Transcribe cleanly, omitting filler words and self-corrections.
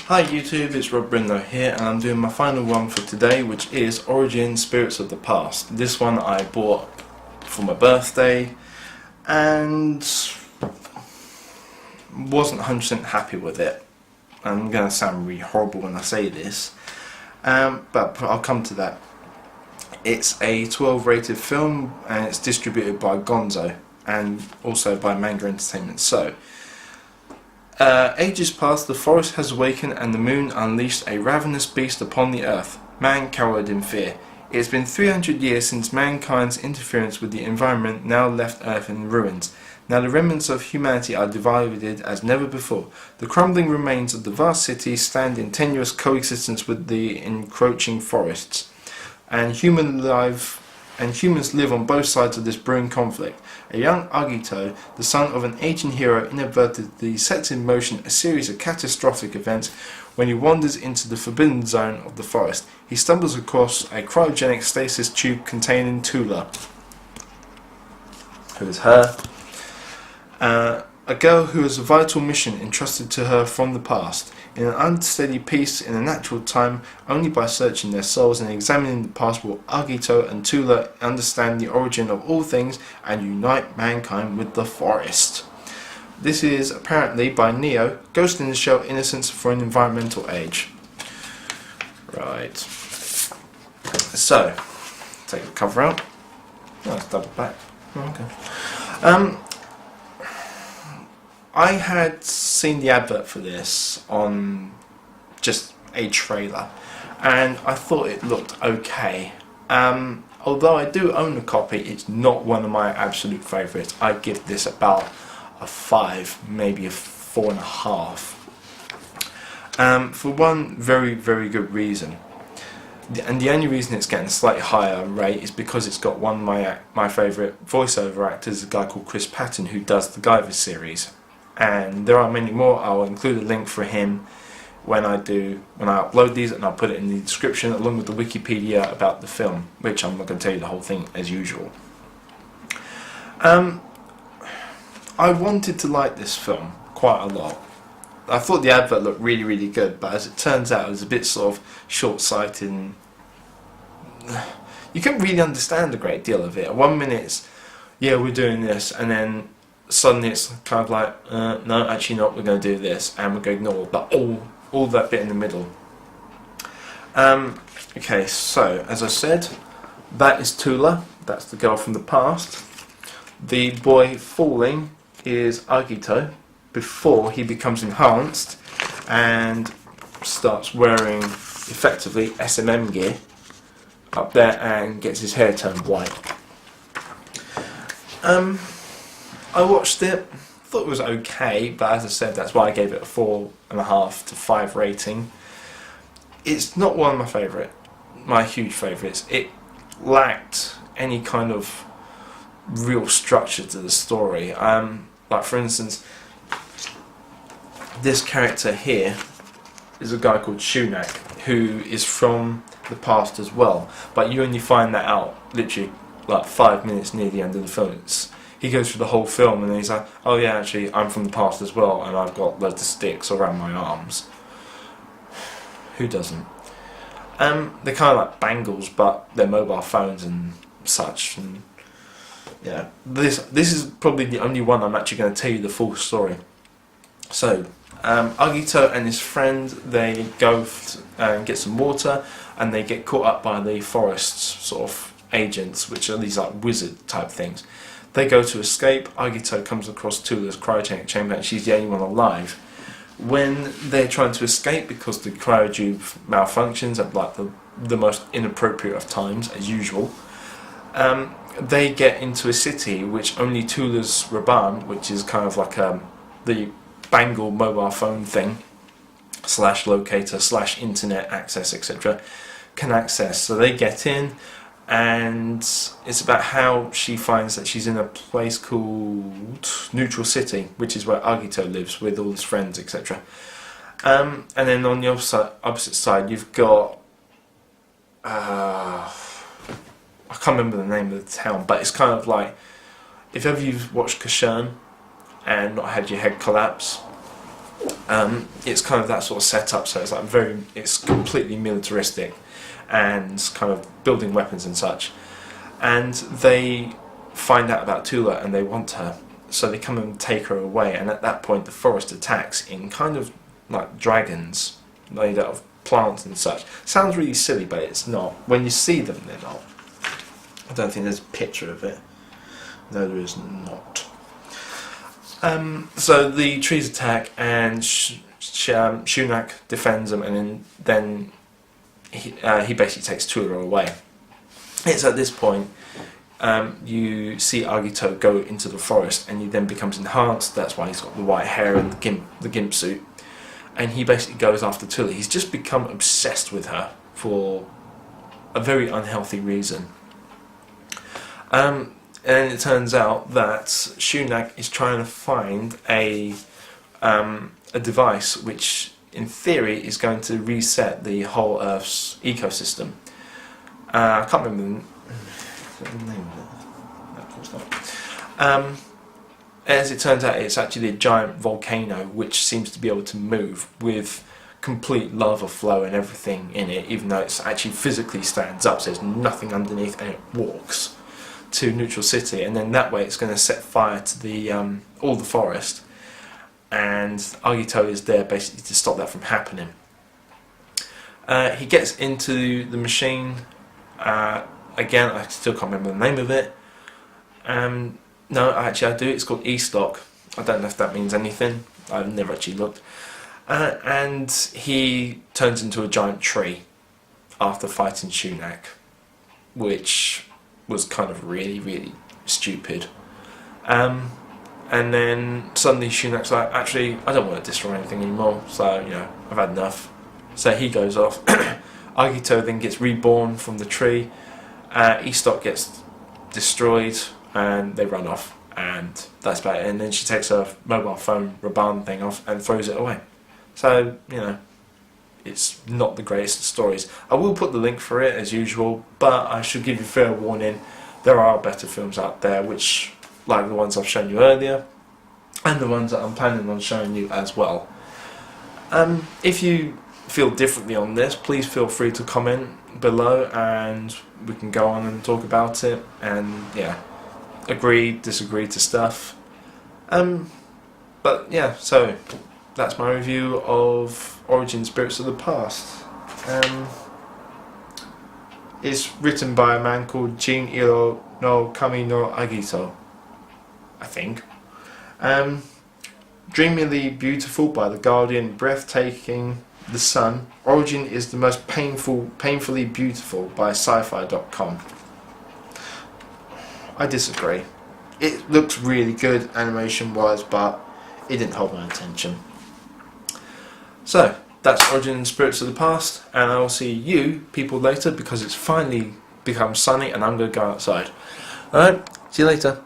Hi YouTube, it's Rob Brindlow here, and I'm doing my final one for today, which is Origin Spirits of the Past. This one I bought for my birthday and wasn't 100% happy with it. I'm going to sound really horrible when I say this, but I'll come to that. It's a 12 rated film and it's distributed by Gonzo and also by Manga Entertainment. So, ages past, the forest has awakened and the moon unleashed a ravenous beast upon the earth. Man cowered in fear. It has been 300 years since mankind's interference with the environment now left Earth in ruins. Now the remnants of humanity are divided as never before. The crumbling remains of the vast city stand in tenuous coexistence with the encroaching forests. And humans live on both sides of this brewing conflict. A young Agito, the son of an ancient hero, inadvertently sets in motion a series of catastrophic events when he wanders into the forbidden zone of the forest. He stumbles across a cryogenic stasis tube containing Tula, who is her, a girl who has a vital mission entrusted to her from the past. In an unsteady peace in a natural time, only by searching their souls and examining the past will Agito and Tula understand the origin of all things and unite mankind with the forest. This is apparently by Neo, Ghost in the Shell Innocence for an Environmental Age. Right. So, take the cover out. Oh, it's double back. Okay. I had seen the advert for this on just a trailer and I thought it looked okay. Although I do own a copy, it's not one of my absolute favourites. I give this about a 5, maybe a 4.5. For one very, very good reason. And the only reason it's getting a slightly higher rate is because it's got one of my favourite voiceover actors, a guy called Chris Patton, who does the Guyver series. And there are many more. I'll include a link for him when I upload these, and I'll put it in the description along with the Wikipedia about the film, which I'm not going to tell you the whole thing as usual. I wanted to like this film quite a lot. I thought the advert looked really, really good, but as it turns out it was a bit sort of short-sighted and you couldn't really understand a great deal of it. 1 minute it's, yeah, we're doing this, and then suddenly it's kind of like, no, actually not, we're going to do this, and we're going to ignore all that bit in the middle. Okay, so, as I said, that is Tula, that's the girl from the past. The boy falling is Agito, before he becomes enhanced and starts wearing, effectively, SMM gear up there and gets his hair turned white. I watched it, thought it was okay, but as I said, that's why I gave it a 4.5 to 5 rating. It's not one of my huge favourites. It lacked any kind of real structure to the story. Like for instance, this character here is a guy called Shunak, who is from the past as well, but you only find that out literally like 5 minutes near the end of the film. He goes through the whole film and then he's like, oh yeah, actually I'm from the past as well and I've got loads of sticks around my arms. Who doesn't? They're kind of like bangles, but they're mobile phones and such. And yeah, this is probably the only one I'm actually going to tell you the full story. So, Agito and his friend, they go and get some water and they get caught up by the forest's sort of agents, which are these like wizard type things. They go to escape. Agito comes across Tula's cryogenic chamber and she's the only one alive. When they're trying to escape because the cryotube malfunctions at like the most inappropriate of times, as usual, they get into a city which only Tula's Raban, which is kind of like the Bangle mobile phone thing, / locator / internet access, etc., can access. So they get in, and it's about how she finds that she's in a place called Neutral City, which is where Agito lives with all his friends, etc. And then on the opposite side, you've got I can't remember the name of the town, but it's kind of like, if ever you've watched Kashern and not had your head collapse, It's kind of that sort of setup, so it's like it's completely militaristic and kind of building weapons and such. And they find out about Tula and they want her, so they come and take her away. And at that point, the forest attacks in kind of like dragons made out of plants and such. Sounds really silly, but it's not. When you see them, they're not. I don't think there's a picture of it. No, there is not. So the trees attack, and Shunak defends them, and then he basically takes Tula away. It's at this point you see Agito go into the forest, and he then becomes enhanced. That's why he's got the white hair and the gimp suit, and he basically goes after Tula. He's just become obsessed with her for a very unhealthy reason. And it turns out that Shunak is trying to find a device which, in theory, is going to reset the whole Earth's ecosystem. I can't remember the name of it. No, of course not. As it turns out, it's actually a giant volcano which seems to be able to move with complete lava flow and everything in it, even though it actually physically stands up, so there's nothing underneath, and it walks to Neutral City, and then that way it's going to set fire to the all the forest, and Agito is there basically to stop that from happening. He gets into the machine. Again, I still can't remember the name of it. No, actually I do. It's called E-Stock. I don't know if that means anything. I've never actually looked. And he turns into a giant tree after fighting Shunak, which was kind of really, really stupid. And then suddenly Shunak's like, actually, I don't want to destroy anything anymore, so, you know, I've had enough. So he goes off. Agito then gets reborn from the tree. E-Stock gets destroyed, and they run off, and that's about it. And then she takes her mobile phone Raban thing off and throws it away. So, you know, it's not the greatest of stories. I will put the link for it as usual, but I should give you fair warning. There are better films out there, which, like the ones I've shown you earlier, and the ones that I'm planning on showing you as well. If you feel differently on this, please feel free to comment below, and we can go on and talk about it, and yeah, agree, disagree to stuff. But yeah, so that's my review of Origin Spirits of the Past. It's written by a man called Jin Iro no Kami no Agito, I think. Dreamily Beautiful by The Guardian, breathtaking, The Sun. Origin is the most painfully beautiful by sci-fi.com. I disagree. It looks really good animation wise, but it didn't hold my attention. So, that's Origin Spirits of the Past, and I will see you people later, because it's finally become sunny and I'm going to go outside. Alright, see you later.